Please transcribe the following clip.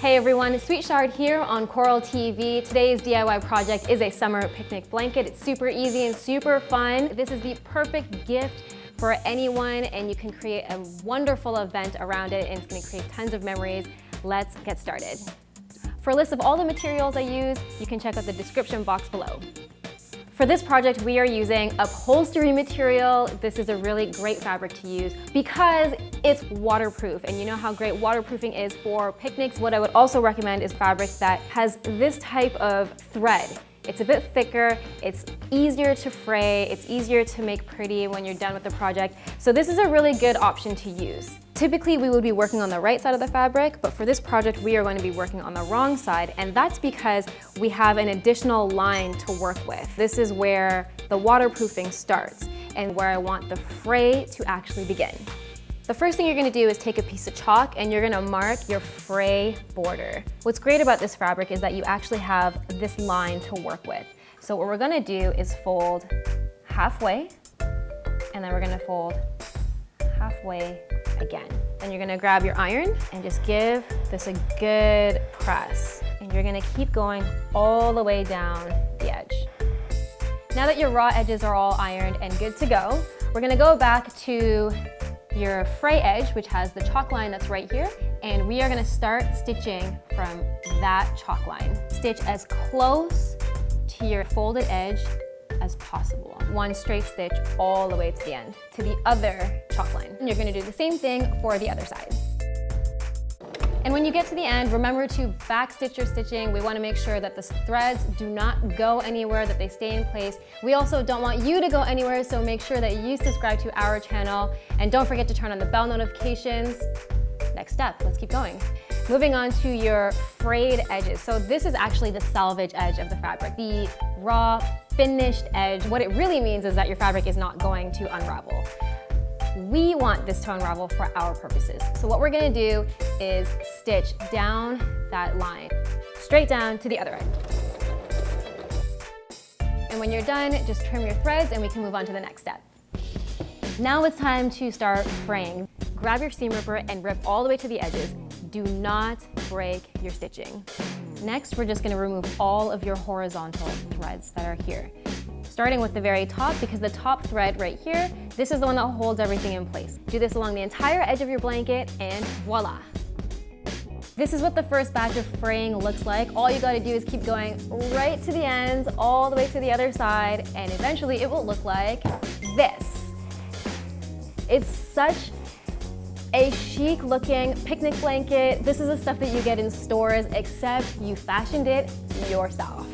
Hey everyone, Sweet Shard here on Coral TV. Today's DIY project is a summer picnic blanket. It's super easy and super fun. This is the perfect gift for anyone and you can create a wonderful event around it and it's going to create tons of memories. Let's get started. For a list of all the materials I use, you can check out the description box below. For this project, we are using upholstery material. This is a really great fabric to use because it's waterproof, and you know how great waterproofing is for picnics. What I would also recommend is fabric that has this type of thread. It's a bit thicker, it's easier to fray, it's easier to make pretty when you're done with the project. So this is a really good option to use. Typically, we would be working on the right side of the fabric, but for this project, we are going to be working on the wrong side, and that's because we have an additional line to work with. This is where the waterproofing starts and where I want the fray to actually begin. The first thing you're going to do is take a piece of chalk and you're going to mark your fray border. What's great about this fabric is that you actually have this line to work with. So what we're going to do is fold halfway, and then we're going to fold halfway again. Then you're going to grab your iron and just give this a good press. And you're going to keep going all the way down the edge. Now that your raw edges are all ironed and good to go, we're going to go back to your fray edge, which has the chalk line that's right here, and we are going to start stitching from that chalk line. Stitch as close to your folded edge as possible. One straight stitch all the way to the end, to the other chalk line. And you're going to do the same thing for the other side. And when you get to the end, remember to back stitch your stitching. We want to make sure that the threads do not go anywhere, that they stay in place. We also don't want you to go anywhere, so make sure that you subscribe to our channel and don't forget to turn on the bell notifications. Next step, let's keep going. Moving on to your frayed edges. So this is actually the salvage edge of the fabric, the raw finished edge. What it really means is that your fabric is not going to unravel. We want this to unravel for our purposes. So what we're gonna do is stitch down that line, straight down to the other end. And when you're done, just trim your threads and we can move on to the next step. Now it's time to start fraying. Grab your seam ripper and rip all the way to the edges. Do not break your stitching. Next, we're just gonna remove all of your horizontal threads that are here. Starting with the very top, because the top thread right here, this is the one that holds everything in place. Do this along the entire edge of your blanket and voila. This is what the first batch of fraying looks like. All you gotta do is keep going right to the ends, all the way to the other side, and eventually it will look like this. It's such a chic looking picnic blanket. This is the stuff that you get in stores, except you fashioned it yourself.